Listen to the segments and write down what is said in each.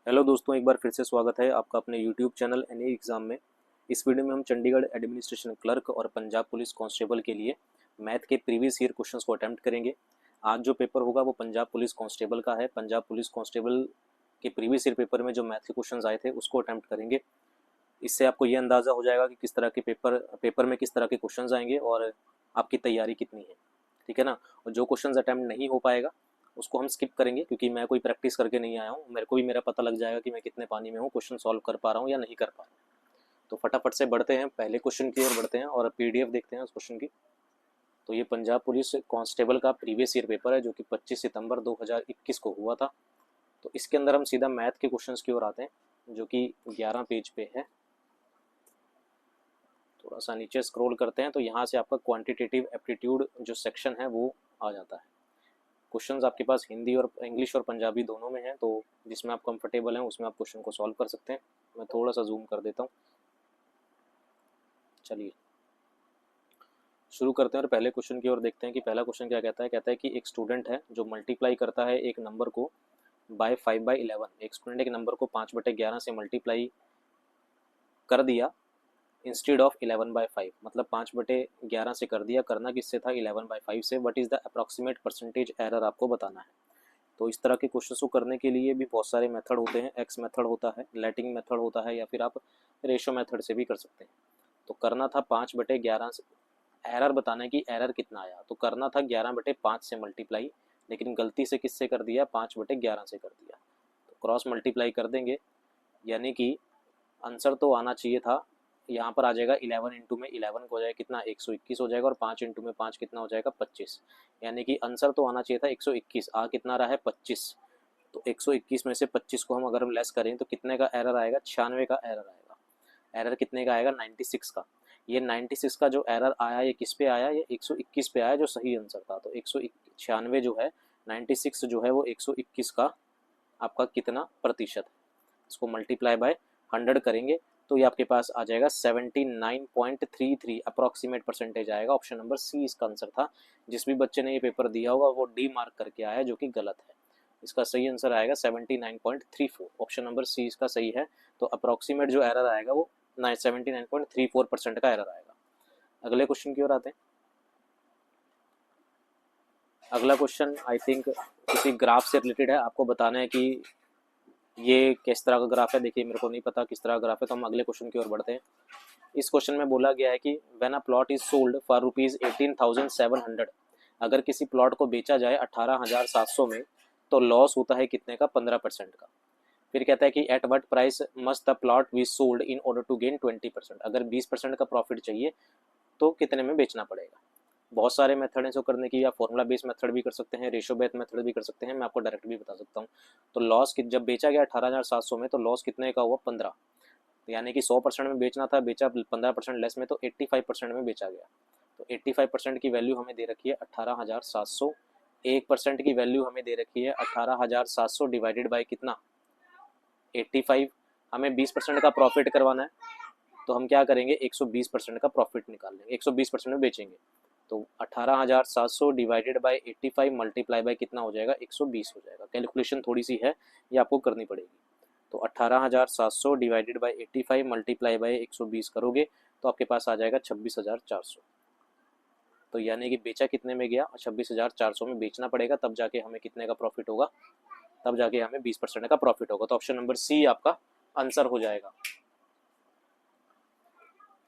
Hello दोस्तों, एक बार फिर से स्वागत है आपका अपने यूट्यूब चैनल एनई एग्ज़ाम में। इस वीडियो में हम चंडीगढ़ एडमिनिस्ट्रेशन क्लर्क और पंजाब पुलिस कांस्टेबल के लिए मैथ के प्रीवियस ईयर क्वेश्चंस को अटेम्प्ट करेंगे। आज जो पेपर होगा वो पंजाब पुलिस कांस्टेबल का है। पंजाब पुलिस कांस्टेबल के प्रीवियस ईयर पेपर में जो मैथ के क्वेश्चन आए थे उसको अटेम्प्ट करेंगे। इससे आपको ये अंदाज़ा हो जाएगा कि किस तरह के पेपर में किस तरह के क्वेश्चन आएंगे और आपकी तैयारी कितनी है। ठीक है ना। और जो क्वेश्चन अटेम्प्ट नहीं हो पाएगा उसको हम स्किप करेंगे, क्योंकि मैं कोई प्रैक्टिस करके नहीं आया हूँ। मेरे को भी मेरा पता लग जाएगा कि मैं कितने पानी में हूँ, क्वेश्चन सॉल्व कर पा रहा हूँ या नहीं कर पा रहा हूँ। तो फटाफट से बढ़ते हैं, पहले क्वेश्चन की ओर बढ़ते हैं और पीडीएफ देखते हैं उस क्वेश्चन की। तो ये पंजाब पुलिस कांस्टेबल का प्रीवियस ईयर पेपर है जो कि 25 सितंबर 2021 को हुआ था। तो इसके अंदर हम सीधा मैथ के क्वेश्चंस की ओर आते हैं जो कि 11 पेज पे है। थोड़ा सा नीचे स्क्रॉल करते हैं तो यहाँ से आपका क्वांटिटेटिव एप्टीट्यूड जो सेक्शन है वो आ जाता है। क्वेश्चंस आपके पास हिंदी और इंग्लिश और पंजाबी दोनों में हैं, तो जिसमें आप कंफर्टेबल हैं उसमें आप क्वेश्चन को सॉल्व कर सकते हैं। मैं थोड़ा सा जूम कर देता हूँ। चलिए शुरू करते हैं और पहले क्वेश्चन की ओर देखते हैं कि पहला क्वेश्चन क्या कहता है। कहता है कि एक स्टूडेंट है जो मल्टीप्लाई करता है एक नंबर को बाय 5/11। एक स्टूडेंट एक नंबर को 5/11 से मल्टीप्लाई कर दिया इंस्टेड ऑफ 11/5, मतलब 5/11 से कर दिया। करना किससे था? 11/5 से। What is the approximate percentage error आपको बताना है। तो इस तरह के क्वेश्चन को करने के लिए भी बहुत सारे मेथड होते हैं। एक्स मेथड होता है, लेटिंग मेथड होता है, या फिर आप रेशो मेथड से भी कर सकते हैं। तो करना था 5/11 से, एरर बताना है कि एरर कितना आया। तो करना था 11/5 से मल्टीप्लाई, लेकिन गलती से किससे कर दिया? 5/11 से कर दिया। तो क्रॉस मल्टीप्लाई कर देंगे, यानी कि आंसर तो आना चाहिए था। यहाँ पर आ जाएगा 11 इंटू में 11 को हो जाएगा कितना? 121 हो जाएगा। और 5 इंटू में 5 कितना हो जाएगा? 25। यानी कि आंसर तो आना चाहिए था 121, आ कितना रहा है? 25। तो 121 में से 25 को हम अगर हम लेस करें तो कितने का एरर आएगा? 96 का एरर आएगा। एरर कितने का आएगा? 96 का। ये 96 का जो एरर आया ये किस पे आया? ये 121 पे आया जो सही आंसर था। तो 196 जो है, 96 जो है वो 121 का आपका कितना प्रतिशत है? इसको मल्टीप्लाई बाय 100 करेंगे तो ये आपके पास आ जाएगा 79.33 अप्रॉक्सीमेट परसेंटेज आएगा। ऑप्शन नंबर सी इसका आंसर था। जिस भी बच्चे ने ये पेपर दिया होगा वो डी मार्क करके आया, जो कि गलत है। इसका सही आंसर आएगा 79.34। ऑप्शन नंबर सी इसका सही है। तो अप्रॉक्सीमेट जो एरर आएगा वो 79.34% का एरर आएगा। अगले क्वेश्चन की ओर आते हैं। अगला क्वेश्चन आई थिंक किसी ग्राफ से रिलेटेड है। आपको बताना है कि ये किस तरह का ग्राफ है। देखिए मेरे को नहीं पता किस तरह का ग्राफ है, तो हम अगले क्वेश्चन की ओर बढ़ते हैं। इस क्वेश्चन में बोला गया है कि when a plot is sold for ₹18,700, अगर किसी प्लॉट को बेचा जाए 18,700 में, तो लॉस होता है कितने का? 15% का। फिर कहता है कि at what price must the plot be sold in order to gain 20%। अगर 20% का प्रॉफिट चाहिए तो कितने में बेचना पड़ेगा? बहुत सारे मेथड हैं इसको करने की। आप फॉर्मूला बेस्ड मेथड भी कर सकते हैं, रेशो बेस्ड मेथड भी कर सकते हैं, मैं आपको डायरेक्ट भी बता सकता हूँ। तो लॉस जब बेचा गया 18,700 में, तो लॉस कितने का हुआ? 15। यानी कि 100% में बेचना था, बेचा 15% लेस में, तो 85% में बेचा गया। तो 85% की वैल्यू हमें दे रखी है 18,700। 1% की वैल्यू हमें दे रखी है 18,700 डिवाइडेड बाई कितना? 85। हमें 20% का प्रॉफिट करवाना है, तो हम क्या करेंगे? 120% का प्रॉफिट निकाल लेंगे, 120% में बेचेंगे। तो 18,700 डिवाइडेड बाई 85 मल्टीप्लाई बाई कितना हो जाएगा? 120 हो जाएगा। कैलकुलेशन थोड़ी सी है, ये आपको करनी पड़ेगी। तो 18,700 डिवाइडेड बाई 85 मल्टीप्लाई बाई 120 करोगे तो आपके पास आ जाएगा 26,400। तो यानी कि बेचा कितने में गया? 26,400 में बेचना पड़ेगा, तब जाके हमें कितने का प्रॉफिट होगा? तब जाके हमें 20% का प्रॉफिट होगा। तो ऑप्शन नंबर सी आपका आंसर हो जाएगा।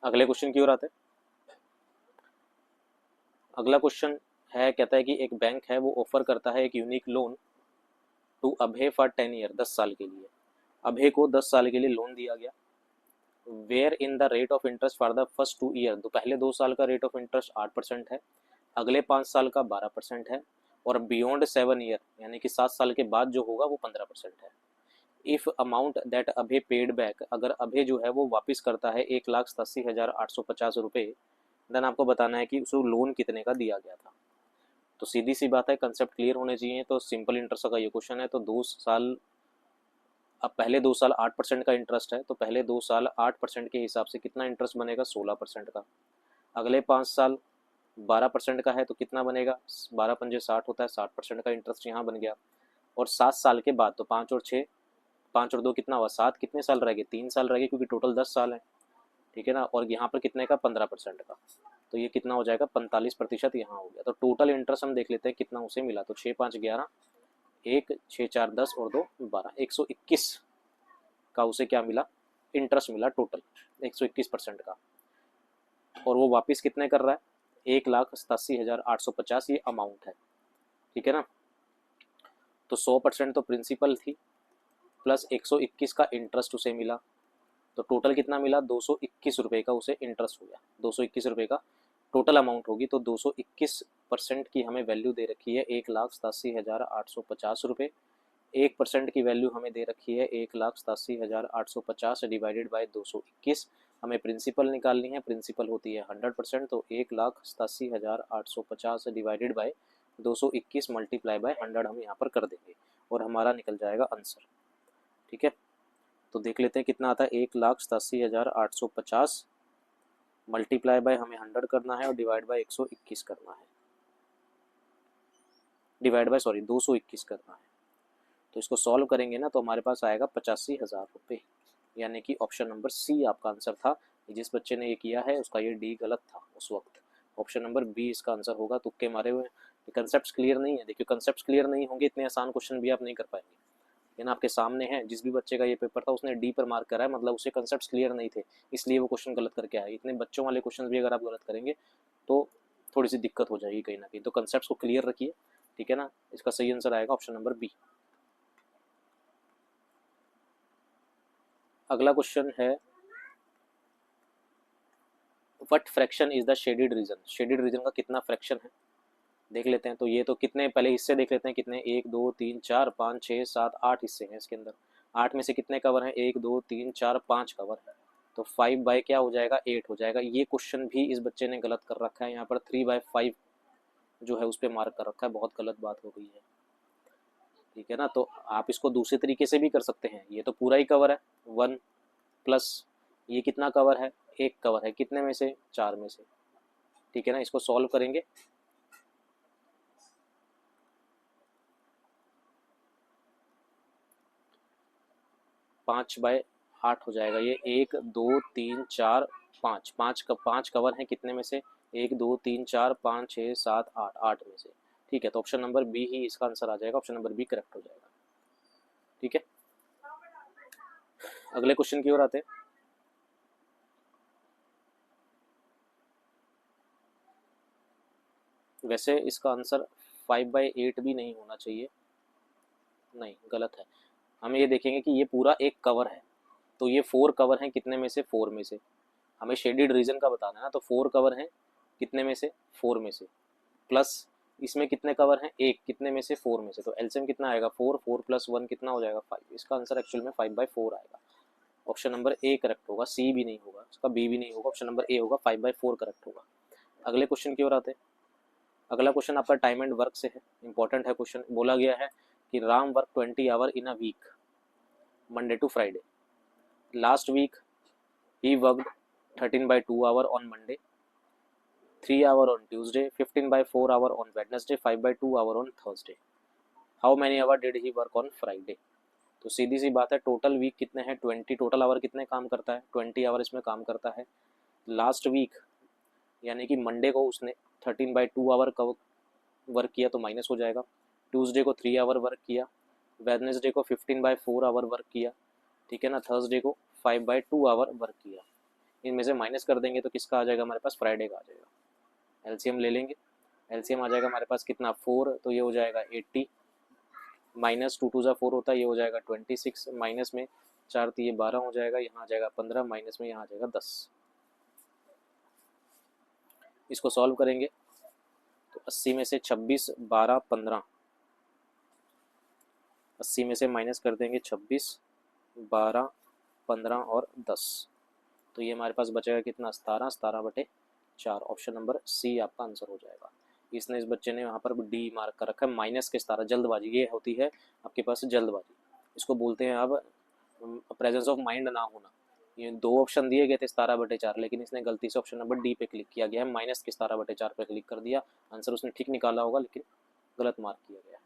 अगले क्वेश्चन की ओर आते हैं। अगला क्वेश्चन है, कहता है कि एक बैंक है वो ऑफर करता है एक unique loan to Abhay for 10 year, 10 साल के लिए। अभय को 10 साल के लिए लोन दिया गया। Where in the rate of interest for the first 2 year, तो पहले 2 साल का रेट ऑफ इंटरेस्ट 8% है, अगले 5 साल का 12% है, और बियॉन्ड 7 ईयर यानी कि 7 साल के बाद जो होगा वो 15% है। If amount that Abhay paid back, अगर अभय जो है वो वापस करता है 1,87,850 रुपये, देन आपको बताना है कि उसको लोन कितने का दिया गया था। तो सीधी सी बात है, कंसेप्ट क्लियर होने चाहिए। तो सिंपल इंटरेस्ट का ये क्वेश्चन है। तो 2 साल, अब पहले 2 साल 8% का इंटरेस्ट है, तो पहले 2 साल 8% के हिसाब से कितना इंटरेस्ट बनेगा? 16% का। अगले 5 साल 12% का है, तो कितना बनेगा? 12×5 = 60 होता है, 60% का इंटरेस्ट यहाँ बन गया। और 7 साल के बाद, तो 5 और 6 5 और 2 कितना हुआ 7, कितने साल रह गए 3 साल रह गए, क्योंकि टोटल 10 साल है, ठीक है ना। और यहाँ पर कितने का 15% का, तो ये कितना हो जाएगा 45% यहाँ हो गया। तो टोटल इंटरेस्ट हम देख लेते हैं कितना उसे मिला, तो 6 5 11, 1 6 4 10 और 2 12, 121 का उसे क्या मिला, इंटरेस्ट मिला टोटल 121% का। और वो वापस कितने कर रहा है 1,87,850 ये अमाउंट है, ठीक है ना। तो 100% तो प्रिंसिपल थी प्लस 121 का इंटरेस्ट उसे मिला, तो टोटल कितना मिला 221 रुपये का उसे इंटरेस्ट हो गया। 221 रुपये का टोटल अमाउंट होगी, तो 221% की हमें वैल्यू दे रखी है 1,87,850 रुपये। 1% की वैल्यू हमें दे रखी है 1,87,850 डिवाइडेड बाई 221। हमें प्रिंसिपल निकालनी है, प्रिंसिपल होती है 100%, तो 1,87,850 डिवाइडेड बाई 221 मल्टीप्लाई बाय 100 हम यहाँ पर कर देंगे और हमारा निकल जाएगा आंसर, ठीक है। तो देख लेते हैं कितना आता है 1,87,850 मल्टीप्लाई बाय हमें 100 करना है और डिवाइड बाय 121 करना है, डिवाइड बाय 221 करना है। तो इसको सॉल्व करेंगे ना तो हमारे पास आएगा 85,000 रुपये, यानी कि ऑप्शन नंबर सी आपका आंसर था। जिस बच्चे ने ये किया है उसका ये डी गलत था उस वक्त, ऑप्शन नंबर बी इसका आंसर होगा। तुक्के मारे हुए, कंसेप्ट क्लियर नहीं है। देखिए कंसेप्ट क्लियर नहीं होंगे इतने आसान क्वेश्चन भी आप नहीं कर पाएंगे, लेकिन आपके सामने है जिस भी बच्चे का ये पेपर था उसने डी पर मार्क करा है, मतलब उसे कंसेप्ट क्लियर नहीं थे, इसलिए वो क्वेश्चन गलत करके आया। इतने बच्चों वाले क्वेश्चन भी अगर आप गलत करेंगे तो थोड़ी सी दिक्कत हो जाएगी कहीं ना कहीं। तो कंसेप्ट को क्लियर रखिए, ठीक है ना। इसका सही आंसर आएगा ऑप्शन नंबर बी। अगला क्वेश्चन है what fraction is the shaded region. Shaded region का कितना फ्रैक्शन है देख लेते हैं। तो ये तो कितने पहले हिस्से देख लेते हैं, कितने 1 2 3 4 5 6 7 8 हिस्से हैं इसके अंदर। 8 में से कितने कवर हैं 1 2 3 4 5 कवर है, तो 5 बाय क्या हो जाएगा 8 हो जाएगा। ये क्वेश्चन भी इस बच्चे ने गलत कर रखा है, यहाँ पर 3/5 जो है उस पर मार्क कर रखा है, बहुत गलत बात हो गई है, ठीक है ना। तो आप इसको दूसरे तरीके से भी कर सकते हैं, ये तो पूरा ही कवर है 1 प्लस ये कितना कवर है 1 कवर है, कितने में से 4 में से, ठीक है ना। इसको सॉल्व करेंगे 5/8 हो जाएगा ये, 1 2 3 4 5, 5 कवर हैं कितने में से 1 2 3 4 5 6 7 8, 8 में से, ठीक है। तो ऑप्शन नंबर बी ही इसका आंसर आ जाएगा, ऑप्शन नंबर बी करेक्ट हो जाएगा, ठीक है। अगले क्वेश्चन की ओर आते हैं। वैसे इसका आंसर 5/8 भी नहीं होना चाहिए, नहीं गलत है। हम ये देखेंगे कि ये पूरा एक कवर है, तो ये 4 कवर हैं कितने में से 4 में से, हमें शेडेड रीजन का बताना है ना। तो 4 कवर हैं कितने में से 4 में से, प्लस इसमें कितने कवर हैं 1 कितने में से 4 में से, तो एलसीएम कितना आएगा 4, 4 प्लस 1 कितना हो जाएगा 5। इसका आंसर एक्चुअल में 5/4 आएगा, ऑप्शन नंबर ए करेक्ट होगा, सी भी नहीं होगा इसका, बी भी नहीं होगा, ऑप्शन नंबर ए होगा 5/4 करेक्ट होगा। अगले क्वेश्चन की ओर आते हैं। अगला क्वेश्चन आपका टाइम एंड वर्क से है, इंपॉर्टेंट है क्वेश्चन। बोला गया है कि Ram work 20 hour in a week Monday to Friday. Last week he worked 13/2 hour on Monday, 3 hour on Tuesday, 15/4 hour on Wednesday, 5/2 hour on Thursday. How many hour did he work on Friday. तो सीधी सी बात है, total week कितने हैं 20, total our कितने काम करता है 20 आवर इसमें काम करता है। लास्ट वीक यानी कि मंडे को उसने 13/2 आवर का वर्क किया तो माइनस हो जाएगा, ट्यूसडे को 3 आवर वर्क किया, वेडनेसडे को 15/4 आवर वर्क किया, ठीक है ना, थर्सडे को 5/2 आवर वर्क किया। इनमें से माइनस कर देंगे तो किसका आ जाएगा हमारे पास फ्राइडे का आ जाएगा। एलसीएम ले लेंगे, एलसीएम आ जाएगा हमारे पास कितना 4, तो ये हो जाएगा 80, माइनस 2 2 ज़ा 4 होता है, ये हो जाएगा 26, माइनस में 4 तो ये 12 हो जाएगा, यहाँ आ जाएगा 15, माइनस में यहाँ आ जाएगा 10। इसको सॉल्व करेंगे तो 80 में से 26 12 15, 80 में से माइनस कर देंगे 26 12 15 और 10, तो ये हमारे पास बचेगा कितना 17, 17/4, ऑप्शन नंबर सी आपका आंसर हो जाएगा। इसने इस बच्चे ने यहाँ पर डी मार्क कर रखा है, माइनस के 17, जल्दबाजी ये होती है आपके पास जल्दबाजी, इसको बोलते हैं अब प्रेजेंस ऑफ माइंड ना होना। ये 2 ऑप्शन दिए गए थे 17/4, लेकिन इसने गलती से ऑप्शन नंबर डी पे क्लिक किया गया है, माइनस के 17/4 पे क्लिक कर दिया। आंसर उसने ठीक निकाला होगा लेकिन गलत मार्क किया गया।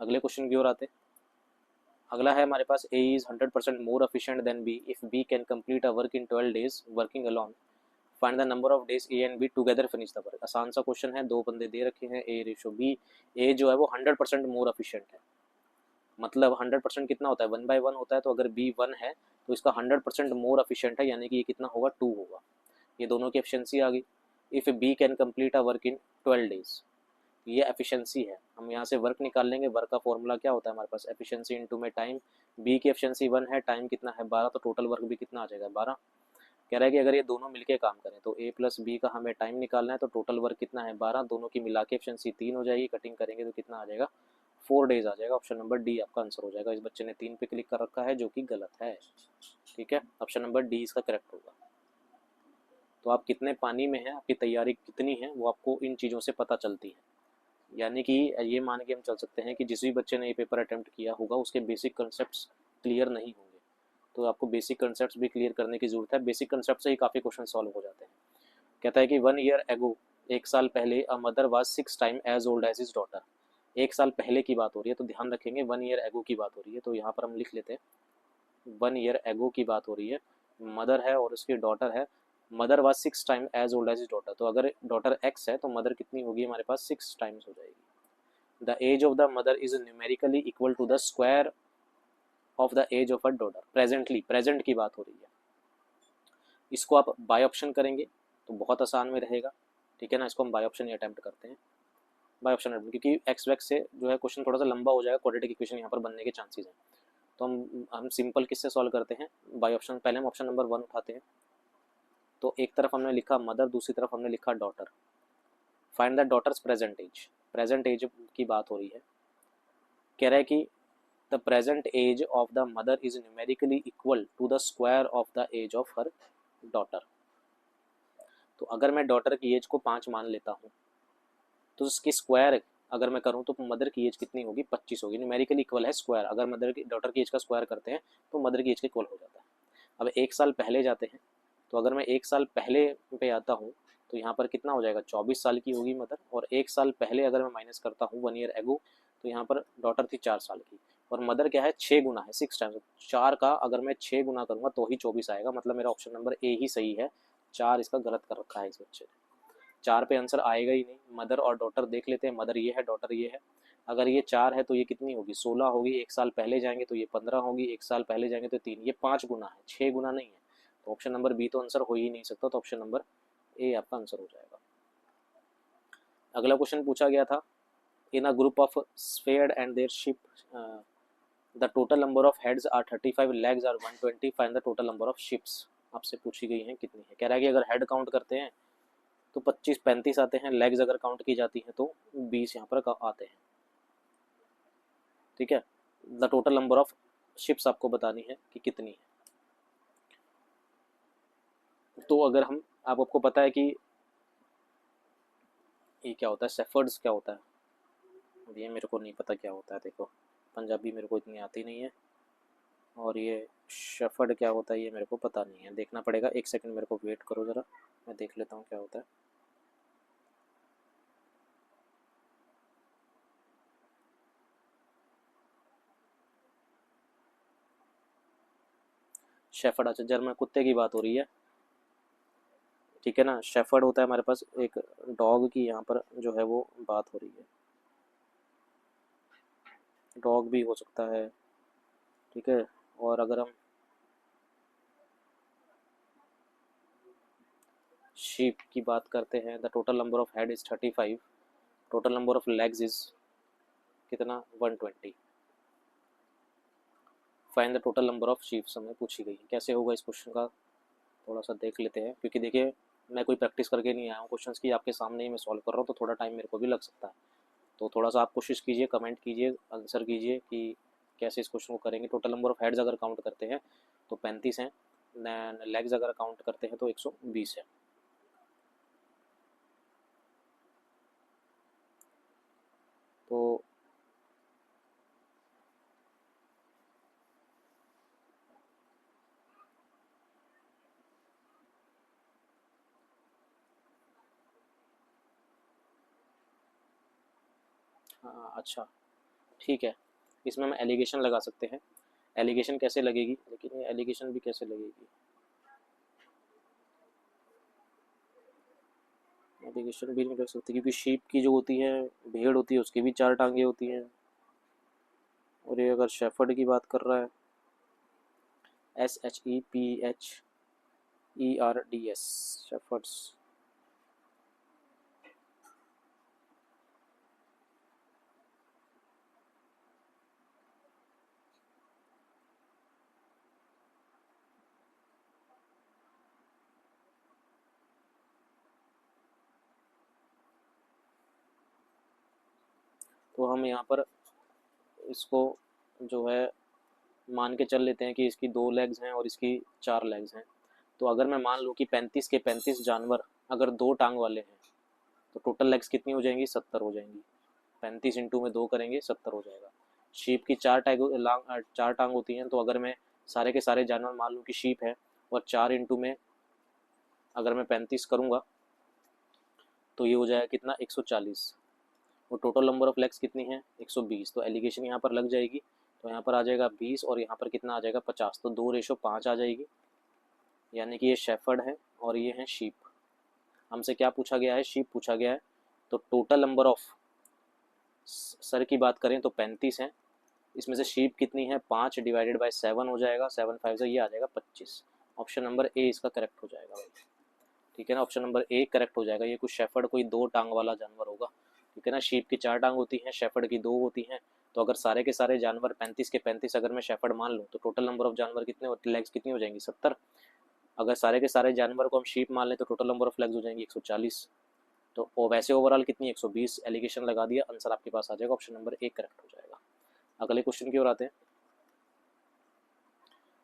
अगले क्वेश्चन की ओर आते। अगला है हमारे पास A is 100% more efficient than B if B can complete a work in 12 days working alone. Find the number of days A and B together finish the work. आसान सा क्वेश्चन है, दो बंदे दे रखे हैं A रेशो B। A जो है वो 100% मोर एफिशिएंट है, मतलब 100% कितना होता है 1/1 होता है, तो अगर B 1 है तो इसका 100% मोर एफिशिएंट है, यानी कि ये कितना होगा 2 होगा। ये दोनों की एफिशिएंसी आ गई। If B can complete a work in 12 days, ये एफिशिएंसी है। हम यहाँ से वर्क निकाल लेंगे, वर्क का फॉर्मूला क्या होता है हमारे पास, एफिशिएंसी इनटू में टाइम। बी की एफिशिएंसी 1 है, टाइम कितना है 12, तो टोटल वर्क भी कितना आ जाएगा 12। कह रहा है कि अगर ये दोनों मिलके काम करें तो A प्लस बी का हमें टाइम निकालना है, तो टोटल वर्क कितना है 12, दोनों की मिला के एफिशिएंसी 3 हो जाएगी, कटिंग करेंगे तो कितना आ जाएगा 4 डेज आ जाएगा। ऑप्शन नंबर डी आपका आंसर हो जाएगा। इस बच्चे ने 3 पे क्लिक कर रखा है जो कि गलत है। ठीक है, ऑप्शन नंबर डी इसका करेक्ट होगा। तो आप कितने पानी में हैं, आपकी तैयारी कितनी है, वो आपको इन चीज़ों से पता चलती है। यानी कि ये मान के हम चल सकते हैं कि जिस भी बच्चे ने ये पेपर अटेम्प्ट किया होगा उसके बेसिक कंसेप्ट्स क्लियर नहीं होंगे, तो आपको बेसिक कंसेप्ट्स भी क्लियर करने की ज़रूरत है। बेसिक कंसेप्ट से ही काफ़ी क्वेश्चन सॉल्व हो जाते हैं। कहता है कि 1 ईयर एगो, 1 साल पहले, a mother was 6 time as old as his daughter. 1 साल पहले की बात हो रही है, तो ध्यान रखेंगे 1 ईयर एगो की बात हो रही है, तो यहाँ पर हम लिख लेते हैं 1 ईयर एगो की बात हो रही है, मदर है और उसकी डॉटर है। Mother was 6 time as old as his daughter, तो अगर डॉटर एक्स है तो मदर कितनी होगी हमारे पास 6 टाइम्स हो जाएगी। The age of the mother is numerically equal to the square of the age of a daughter. Presently, present की बात हो रही है। इसको आप बाय ऑप्शन करेंगे तो बहुत आसान में रहेगा। ठीक है ना, इसको हम बाय ऑप्शन ही अटैम्प्ट करते हैं, बाय ऑप्शन, क्योंकि एक्स वैक्स से जो है क्वेश्चन थोड़ा सा लंबा हो जाएगा, क्वाड्रेटिक इक्वेशन यहाँ पर बनने के चांसेस हैं। तो हम सिंपल किससे सॉल्व करते हैं, बाय ऑप्शन। पहले हम ऑप्शन नंबर 1 उठाते हैं, तो एक तरफ हमने लिखा मदर, दूसरी तरफ हमने लिखा daughter. Find the daughter's present age, present age की बात हो रही है। कह रहा है कि the present age of the mother is numerically equal to the square of the age of her daughter. तो अगर मैं डॉटर की एज को 5 मान लेता हूँ, तो इसकी स्क्वायर अगर मैं करूँ तो मदर की एज कितनी होगी 25 होगी। न्यूमेरिकली इक्वल है स्क्वायर, अगर मदर की डॉटर की एज का स्क्वायर करते हैं तो मदर की एज के इक्वल हो जाता है। अब 1 साल पहले जाते हैं, तो अगर मैं 1 साल पहले पे आता हूँ तो यहाँ पर कितना हो जाएगा 24 साल की होगी मदर, और 1 साल पहले अगर मैं माइनस करता हूँ 1 ईयर एगो, तो यहाँ पर डॉटर थी 4 साल की, और मदर क्या है 6 गुना है, 6 टाइम्स। 4 का अगर मैं 6 गुना करूँगा तो ही 24 आएगा, मतलब मेरा ऑप्शन नंबर ए ही सही है। 4 इसका गलत कर रखा है इस बच्चे ने, 4 पे आंसर आएगा ही नहीं। मदर और डॉटर देख लेते हैं, मदर ये है डॉटर ये है। अगर ये 4 है तो ये कितनी होगी 16 होगी, 1 साल पहले जाएंगे तो ये 15 होगी, 1 साल पहले जाएंगे तो 3, ये 5 गुना है, 6 गुना नहीं है। तो ऑप्शन नंबर बी तो आंसर हो ही नहीं सकता, तो ऑप्शन नंबर ए आपका आंसर हो जाएगा। अगला क्वेश्चन पूछा गया था, in a group of sphere and there sheep the total number of heads are 35, legs are 120, find the total number of sheeps. आपसे पूछी गई है कितनी है। कह रहा है कि अगर हेड काउंट करते हैं तो 25-35 आते हैं, लेग्स अगर काउंट की जाती हैं तो 20 यहाँ पर आते हैं। ठीक है, the total number of ships आपको बतानी है कि कितनी है। तो अगर हम, आपको पता है कि ये क्या होता है, सेफर्ड्स क्या होता है, अब ये मेरे को नहीं पता क्या होता है, देखो पंजाबी मेरे को इतनी आती नहीं है, और ये शेफर्ड क्या होता है ये मेरे को पता नहीं है, देखना पड़ेगा। 1 सेकंड मेरे को वेट करो ज़रा, मैं देख लेता हूँ क्या होता है। शेफर्ड, अच्छा जर्मन कुत्ते की बात हो रही है। ठीक है ना, शेफर्ड होता है हमारे पास एक डॉग की, यहाँ पर जो है वो बात हो रही है, डॉग भी हो सकता है। ठीक है, और अगर हम शीप की बात करते हैं, the total number of head is 35, total number of legs is कितना 120, find the total number of sheeps हमें पूछी गई है। कैसे होगा इस क्वेश्चन का, थोड़ा सा देख लेते हैं, क्योंकि देखिए मैं कोई प्रैक्टिस करके नहीं आया हूँ क्वेश्चंस की, आपके सामने ही मैं सॉल्व कर रहा हूँ, तो थोड़ा टाइम मेरे को भी लग सकता है। तो थोड़ा सा आप कोशिश कीजिए, कमेंट कीजिए, आंसर कीजिए कि कैसे इस क्वेश्चन को करेंगे। टोटल नंबर ऑफ हेड्स अगर काउंट करते हैं तो 35 हैं, लेग्स अगर काउंट करते हैं तो 120 है। तो हाँ अच्छा, ठीक है, इसमें हम एलिगेशन लगा सकते हैं एलिगेशन कैसे लगेगी, लेकिन ये एलिगेशन भी कैसे लगेगी, एलिगेशन भी नहीं लग सकती क्योंकि शीप की जो होती है, भेड़ होती है, उसकी भी 4 टांगे होती हैं। और ये अगर शेफर्ड की बात कर रहा है, SHEPHERDS, शेफर्ड्स। तो हम यहाँ पर इसको जो है मान के चल लेते हैं कि इसकी 2 लेग्स हैं और इसकी 4 लेग्स हैं। तो अगर मैं मान लूँ कि 35 के 35 जानवर अगर 2 टांग वाले हैं तो टोटल लेग्स कितनी हो जाएंगी, 70 हो जाएंगी। 35 इंटू में 2 करेंगे 70 हो जाएगा। शीप की 4 टांग होती हैं, तो अगर मैं सारे के सारे जानवर मान लूँ कि शीप है और 4 इंटू में अगर मैं 35 करूँगा तो ये हो जाएगा कितना, 140। और टोटल नंबर ऑफ लेग्स कितनी है, 120। तो एलिगेशन यहाँ पर लग जाएगी, तो यहाँ पर आ जाएगा 20 और यहाँ पर कितना आ जाएगा, 50। तो 2:5 आ जाएगी, यानी कि ये शेफर्ड है और ये है शीप। हमसे क्या पूछा गया है, शीप पूछा गया है। तो टोटल नंबर ऑफ सर की बात करें तो 35 हैं, इसमें से शीप कितनी है, 5 डिवाइडेड बाय 7 हो जाएगा, 7 5 से ये आ जाएगा 25। ऑप्शन नंबर ए इसका करेक्ट हो जाएगा भाई। ठीक है ना, ऑप्शन नंबर ए करेक्ट हो जाएगा। ये कुछ शेफर्ड कोई 2 टांग वाला जानवर होगा। ठीक है ना, शीप की 4 टांग होती हैं, शेफर्ड की 2 होती हैं। तो अगर सारे के सारे जानवर 35 के 35 अगर मैं शेफर्ड मान लूँ तो टोटल नंबर ऑफ जानवर कितने, लेग्स कितनी हो जाएंगी, 70। अगर सारे के सारे जानवर को हम शीप मान लें तो टोटल नंबर ऑफ लेग्स हो जाएंगी 140। तो वैसे ओवरऑल कितनी, 120। एलिगेशन लगा दिया, आंसर आपके पास आ जाएगा, ऑप्शन नंबर ए करेक्ट हो जाएगा। अगले क्वेश्चन की ओर आते हैं।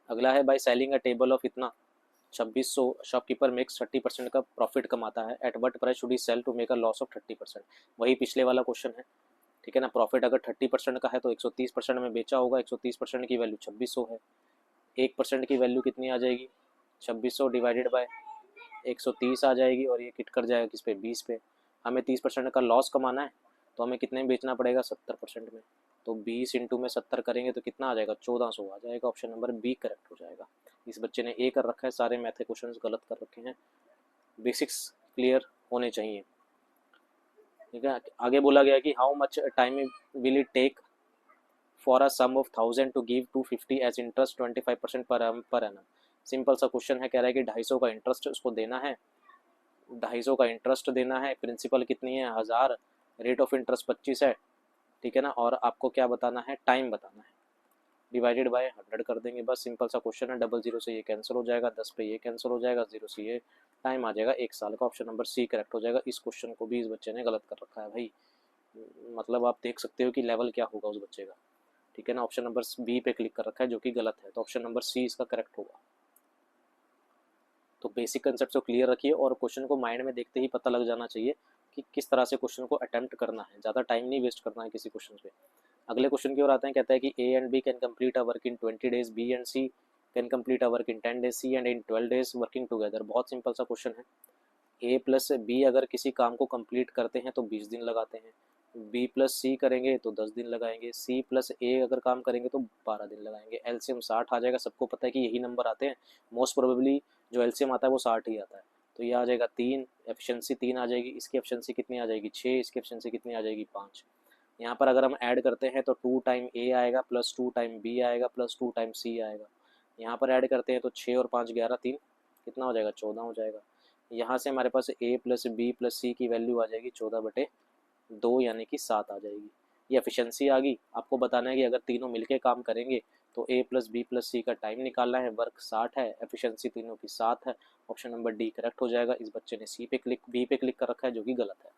अगला है, by selling a table of इतना 2600 शॉपकीपर मेक्स 30% का प्रॉफिट कमाता है, at what price should he sell to make a loss of 30%। वही पिछले वाला क्वेश्चन है। ठीक है ना, प्रॉफिट अगर 30% का है तो 130% में बेचा होगा, 130% की वैल्यू 2600 है। 1% की वैल्यू कितनी आ जाएगी, 2600 डिवाइडेड बाय 130 आ जाएगी, और ये किट कर जाएगा किस पे, 20 पे। हमें 30% का लॉस कमाना है, तो हमें कितने में बेचना पड़ेगा, 70% में। तो 20 इंटू में 70 करेंगे तो कितना आ जाएगा, 1400 आ जाएगा। ऑप्शन नंबर बी करेक्ट हो जाएगा। इस बच्चे ने ए कर रखा है, सारे मैथ के क्वेश्चन गलत कर रखे हैं। बेसिक्स क्लियर होने चाहिए। ठीक है, आगे बोला गया कि how much time will it take for a sum of 1000 to give 250 as interest 25% per annum. Simple सा क्वेश्चन है, कह रहा है कि 250 का इंटरेस्ट उसको देना है, 250 का इंटरेस्ट देना है, प्रिंसिपल कितनी है, 1000, रेट ऑफ इंटरेस्ट 25 है। ठीक है ना, और आपको क्या बताना है, टाइम बताना है। डिवाइडेड बाय 100 कर देंगे, बस सिंपल सा क्वेश्चन है। 00 से ये कैंसिल हो जाएगा, 10 पे ये कैंसिल हो जाएगा, 0 से ये, टाइम आ जाएगा 1 साल का। ऑप्शन नंबर सी करेक्ट हो जाएगा। इस क्वेश्चन को भी इस बच्चे ने गलत कर रखा है भाई, मतलब आप देख सकते हो कि लेवल क्या होगा उस बच्चे का। ठीक है ना, ऑप्शन नंबर बी पे क्लिक कर रखा है जो कि गलत है, तो ऑप्शन नंबर सी इसका करेक्ट होगा। तो बेसिक कंसेप्ट को क्लियर रखिए और क्वेश्चन को माइंड में देखते ही पता लग जाना चाहिए कि किस तरह से क्वेश्चन को अटेम्प्ट करना है, ज़्यादा टाइम नहीं वेस्ट करना है किसी क्वेश्चन पे। अगले क्वेश्चन की ओर आते हैं। कहता है कि A and B can complete a work in 20 days, B and C can complete a work in 10 days, C and in 12 days working together. बहुत सिंपल सा क्वेश्चन है। ए प्लस बी अगर किसी काम को कंप्लीट करते हैं तो 20 दिन लगाते हैं, बी प्लस सी करेंगे तो 10 दिन लगाएंगे, सी प्लस ए अगर काम करेंगे तो 12 दिन लगाएंगे। एलसीएम 60 आ जाएगा, सबको पता है कि यही नंबर आते हैं मोस्ट प्रोबेबली, जो एलसीएम आता है वो 60 ही आता है। तो ये आ जाएगा 3, एफिशिएंसी 3 आ जाएगी, इसकी एफिशिएंसी कितनी आ जाएगी, 6, इसकी एफिशिएंसी कितनी आ जाएगी, 5। यहाँ पर अगर हम ऐड करते हैं तो 2 टाइम ए आएगा, प्लस 2 टाइम बी आएगा, प्लस 2 टाइम सी आएगा। यहाँ पर ऐड करते हैं तो 6 और 5 11, 3 कितना हो जाएगा, 14 हो जाएगा। यहाँ से हमारे पास ए प्लस बी प्लस सी की वैल्यू आ जाएगी 14/2, यानी कि 7 आ जाएगी। ये एफिशिएंसी आ गई। आपको बताना है कि अगर तीनों मिलके काम करेंगे तो ए प्लस बी प्लस सी का टाइम निकालना है, वर्क 60 है, एफिशिएंसी तीनों की 7 है। ऑप्शन नंबर डी करेक्ट हो जाएगा। इस बच्चे ने बी पे क्लिक कर रखा है जो कि गलत है।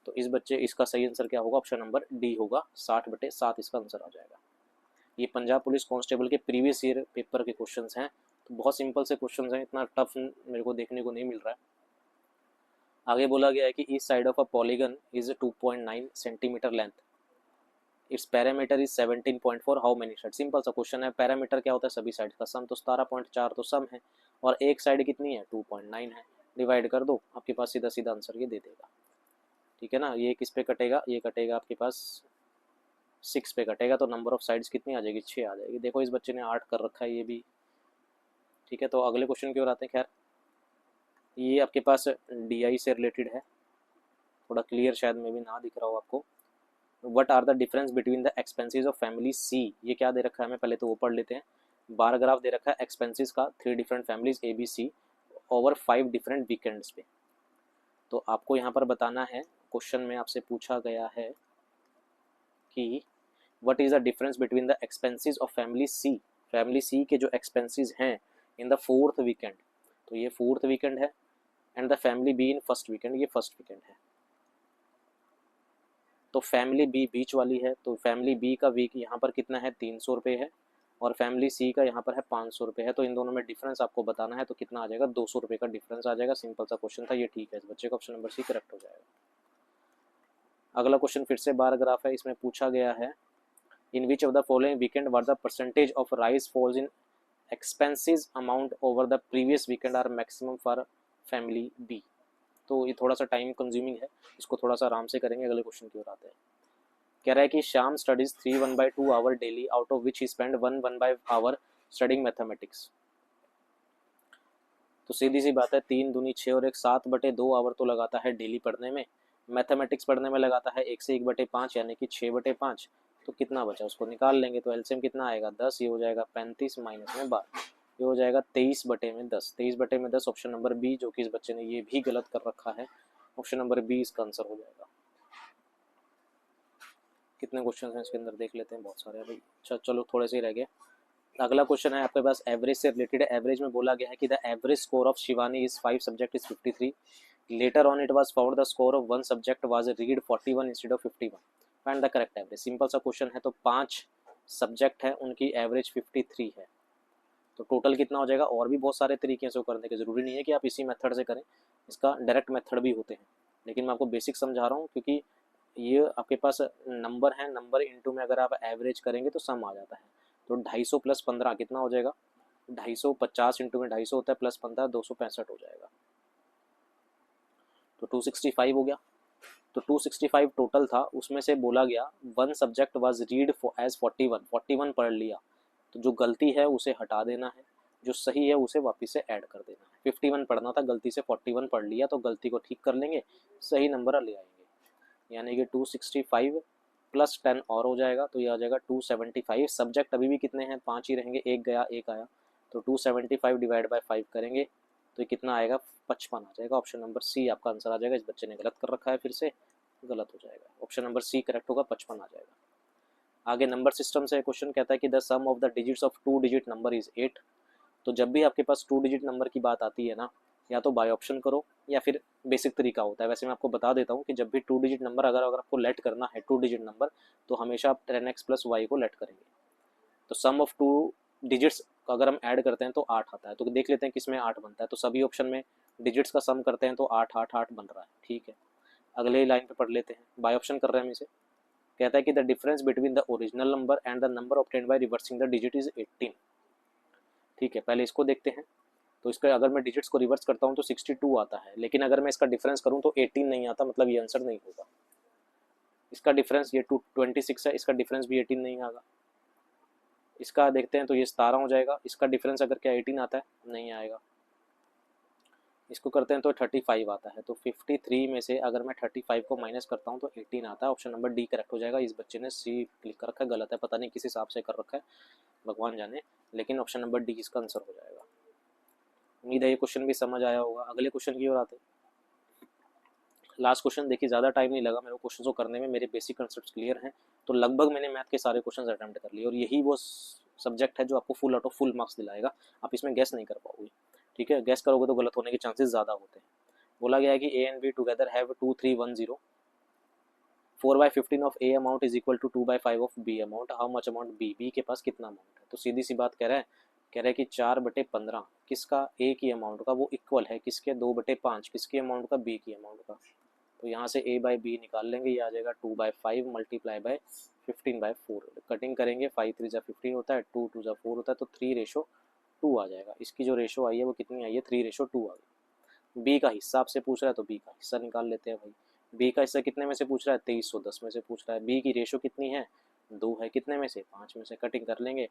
तो इस बच्चे इसका सही आंसर क्या होगा, ऑप्शन नंबर डी होगा, 60/7 इसका आंसर आ जाएगा। ये पंजाब पुलिस कांस्टेबल के प्रीवियस ईयर पेपर के क्वेश्चंस हैं। तो बहुत सिंपल से क्वेश्चंस हैं, इतना टफ मेरे को देखने को नहीं मिल रहा है। आगे बोला गया है कि each side of a polygon is 2.9 centimetre length, it's parameter is 17.4, how many side. Simple सा क्वेश्चन है, पैरामीटर क्या होता है, सभी साइड का सम, तो 17.4 तो सम है, और एक साइड कितनी है, 2.9 है। डिवाइड कर दो, आपके पास सीधा सीधा आंसर ये दे देगा। ठीक है ना, ये किस पे कटेगा, ये कटेगा आपके पास 6 पे कटेगा तो नंबर ऑफ साइड्स कितनी आ जाएगी, 6 आ जाएगी। देखो इस बच्चे ने 8 कर रखा है ये भी, ठीक है। तो अगले क्वेश्चन की ओर आते हैं। खैर ये आपके पास DI से रिलेटेड है, थोड़ा क्लियर शायद में भी ना दिख रहा हो आपको। What are the difference between the expenses of family C, ये क्या दे रखा है हमें, पहले तो वो पढ़ लेते हैं। बार ग्राफ दे रखा है एक्सपेंसेस का 3 different families ABC over 5 different weekends पे। तो आपको यहाँ पर बताना है, क्वेश्चन में आपसे पूछा गया है कि what is the difference between the expenses of family C के जो एक्सपेंसेस हैं इन द 4th वीकेंड, तो ये 4th वीकेंड है, and the family be in 1st weekend, ये 1st वीकेंड है। तो फैमिली बी बीच वाली है, तो फैमिली बी का वीक यहाँ पर कितना है, 300 रुपये है, और फैमिली सी का यहाँ पर है 500 रुपये है। तो इन दोनों में डिफरेंस आपको बताना है, तो कितना आ जाएगा, 200 रुपये का डिफरेंस आ जाएगा। सिंपल सा क्वेश्चन था ये, ठीक है। इस बच्चे का ऑप्शन नंबर सी करेक्ट हो जाएगा। अगला क्वेश्चन फिर से बार ग्राफ है, इसमें पूछा गया है in which of the following weekend were the percentage of rise falls in expenses amount over the previous weekend are maximum for family B. तो ये थोड़ा सा टाइम कंज्यूमिंग है, इसको थोड़ा सा आराम से करेंगे। अगले क्वेश्चन की ओर आते हैं। कह रहा है कि Shyam studies 3 1/2 hour daily, out of which he spend 1 hour studying mathematics. तो सीधी सी बात है, 3 दूनी 6 और 1 7/2 आवर तो लगाता है डेली पढ़ने में। मैथमेटिक्स पढ़ने में लगाता है 1 से 1/5 यानी कि 6/5। तो कितना बचा उसको निकाल लेंगे, तो एलसीएम कितना आएगा 10, ये हो जाएगा 35 माइनस में 12, ये हो जाएगा 23/10। 23/10 ऑप्शन नंबर बी, जो कि इस बच्चे ने ये भी गलत कर रखा है, ऑप्शन नंबर बी इसका आंसर हो जाएगा। कितने क्वेश्चन हैं इसके अंदर देख लेते हैं, बहुत सारे हैं भाई। अच्छा चलो थोड़े से ही रह गए। अगला क्वेश्चन है आपके पास एवरेज से रिलेटेड है। एवरेज में बोला गया है कि the average score of Shivani is 5 subject is 53, later on it was found the score of 1 subject was read 41 instead of 51, find the correct average. Simple सा क्वेश्चन है, तो 5 सब्जेक्ट है, उनकी एवरेज 53 है, तो टोटल कितना हो जाएगा। और भी बहुत सारे तरीके से करने के, जरूरी नहीं है कि आप इसी मेथड से करें, इसका डायरेक्ट मेथड भी होते हैं, लेकिन मैं आपको बेसिक समझा रहा हूँ क्योंकि ये आपके पास नंबर है, नंबर इंटू में अगर आप एवरेज करेंगे तो सम आ जाता है। तो 250 प्लस 15 कितना हो जाएगा, 250 इंटू में 250 होता है प्लस 15 265 हो जाएगा, तो 265 हो गया। तो 265 टोटल था, उसमें से बोला गया 1 सब्जेक्ट वाज रीड एज 41 पढ़ लिया, तो जो गलती है उसे हटा देना है, जो सही है उसे वापस से ऐड कर देना है। 51 पढ़ना था, गलती से 41 पढ़ लिया, तो गलती को ठीक कर लेंगे, सही नंबर ले आएंगे, यानी कि 265 प्लस 10 और हो जाएगा, तो ये आ जाएगा 275। सब्जेक्ट अभी भी कितने हैं, 5 ही रहेंगे, एक गया एक आया, तो 275 डिवाइड बाय 5 करेंगे तो ये कितना आएगा, 55 आ जाएगा। ऑप्शन नंबर सी आपका आंसर आ जाएगा। इस बच्चे ने गलत कर रखा है, फिर से गलत हो जाएगा, ऑप्शन नंबर सी करेक्ट होगा, 55 आ जाएगा। आगे नंबर सिस्टम से क्वेश्चन कहता है कि the sum of the digits of 2 digit number is 8। तो जब भी आपके पास 2 डिजिट नंबर की बात आती है ना, या तो बाय ऑप्शन करो या फिर बेसिक तरीका होता है। वैसे मैं आपको बता देता हूँ कि जब भी 2 डिजिट नंबर अगर आपको लेट करना है 2 डिजिट नंबर, तो हमेशा आप 10x प्लस वाई को लेट करेंगे। तो सम ऑफ 2 डिजिट्स अगर हम ऐड करते हैं तो 8 आता है, तो देख लेते हैं किसमें 8 बनता है। तो सभी ऑप्शन में डिजिट्स का सम करते हैं तो 8 8 8 बन रहा है, ठीक है। अगले लाइन पे पढ़ लेते हैं, बाय ऑप्शन कर रहे हैं हम इसे। कहता है कि the difference between the original number and the number obtained by reversing the digit is 18, ठीक है। पहले इसको देखते हैं, तो इसका अगर मैं डिजिट्स को रिवर्स करता हूँ तो 62 आता है, लेकिन अगर मैं इसका डिफरेंस करूँ तो 18 नहीं आता, मतलब ये आंसर नहीं होगा। इसका डिफरेंस ये 26 है, इसका डिफरेंस भी 18 नहीं आएगा। इसका देखते हैं तो ये 17 हो जाएगा, इसका डिफरेंस अगर क्या 18 आता है, नहीं आएगा। इसको करते हैं तो 35 आता है, तो 53 में से अगर मैं 35 को माइनस करता हूँ तो 18 आता है। ऑप्शन नंबर डी करेक्ट हो जाएगा। इस बच्चे ने सी क्लिक कर रखा है, गलत है, पता नहीं किस हिसाब से कर रखा है, भगवान जाने, लेकिन ऑप्शन नंबर डी इसका आंसर हो जाएगा। उम्मीद है ये क्वेश्चन भी समझ आया होगा। अगले क्वेश्चन की ओर आते हैं। लास्ट क्वेश्चन देखिए, ज़्यादा टाइम नहीं लगा मेरे को क्वेश्चन को करने में, मेरे बेसिक कंसेप्ट क्लियर हैं, तो लगभग मैंने मैथ के सारे क्वेश्चन अटैम्प्ट कर लिए, और यही वो सब्जेक्ट है जो आपको full out of full marks दिलाएगा। आप इसमें गैस नहीं कर पाओगे, ठीक है, गैस करोगे तो गलत होने के चांसेस ज़्यादा होते हैं। बोला गया है कि A and B together have 2 3 1 0, 4/15 of A amount is equal to 2/5 of B amount, how much amount B, B के पास कितना अमाउंट है। तो सीधी सी बात कह रहा है कि 4/15 किसका, ए की अमाउंट का, वो इक्वल है किसके, 2/5 किसके अमाउंट का, बी की अमाउंट का। तो यहाँ से a बाई बी निकाल लेंगे, ये आ जाएगा 2/5 मल्टीप्लाई बाय 15/4, कटिंग करेंगे, 5 3 जा 15 होता है, 2 2 जा 4 होता है, तो 3:2 आ जाएगा। इसकी जो रेशो आई है वो कितनी आई है, 3:2 आ गई। बी का हिस्सा आपसे पूछ रहा है तो बी का हिस्सा निकाल लेते हैं भाई। बी का हिस्सा कितने में से पूछ रहा है, 2310 में से पूछ रहा है। बी की रेशो कितनी है, 2 है कितने में से, 5 में से, कटिंग कर लेंगे।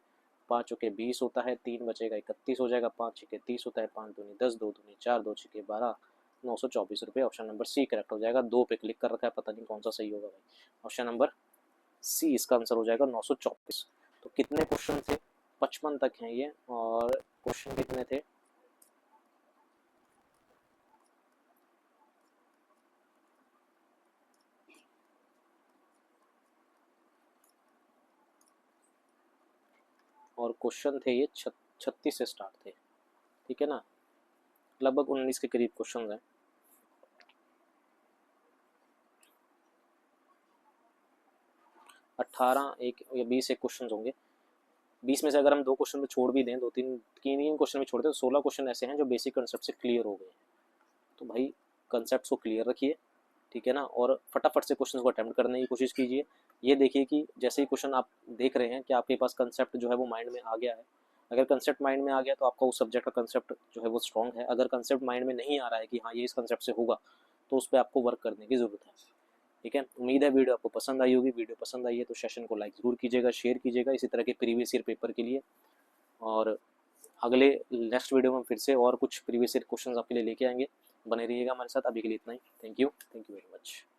5 चौके 20 होता है, 3 बचेगा 31 हो जाएगा, 5 छक्के 30 होता है, 5 दूनी 10, 2 दूनी 4, 2 छक्के 12, 924 रुपये। ऑप्शन नंबर सी करेक्ट हो जाएगा। 2 पे क्लिक कर रखा है, पता नहीं कौन सा सही होगा भाई। ऑप्शन नंबर सी इसका आंसर हो जाएगा 924। तो कितने क्वेश्चन थे, 55 तक हैं ये, और क्वेश्चन कितने थे, और क्वेश्चन थे ये 36 से स्टार्ट थे, ठीक है ना, लगभग 19 के करीब क्वेश्चन हैं। 18 एक या 20 एक क्वेश्चन होंगे। 20 में से अगर हम 2 क्वेश्चन में छोड़ भी दें, 2-3 तीन क्वेश्चन में छोड़ दें, तो 16 क्वेश्चन ऐसे हैं जो बेसिक कंसेप्ट से क्लियर हो गए हैं। तो भाई कंसेप्ट को क्लियर रखिए, ठीक है ना, और फटाफट से क्वेश्चन को अटेम्प्ट करने की कोशिश कीजिए। ये देखिए कि जैसे ही क्वेश्चन आप देख रहे हैं कि आपके पास कंसेप्ट जो है वो माइंड में आ गया है। अगर कंसेप्ट माइंड में आ गया तो आपका उस सब्जेक्ट का कंसेप्ट जो है वो स्ट्रॉन्ग है। अगर कंसेप्ट माइंड में नहीं आ रहा है कि हाँ ये इस कंसेप्ट से होगा, तो उस पर आपको वर्क करने की ज़रूरत है, ठीक है। उम्मीद है वीडियो आपको पसंद आई होगी। वीडियो पसंद आई है तो सेशन को लाइक ज़रूर कीजिएगा, शेयर कीजिएगा इसी तरह के प्रीवियस ईयर पेपर के लिए। और अगले नेक्स्ट वीडियो में फिर से और कुछ प्रीवियस ईयर क्वेश्चन आपके लिए लेके आएंगे। बने रहिएगा हमारे साथ। अभी के लिए इतना ही। Thank you very much.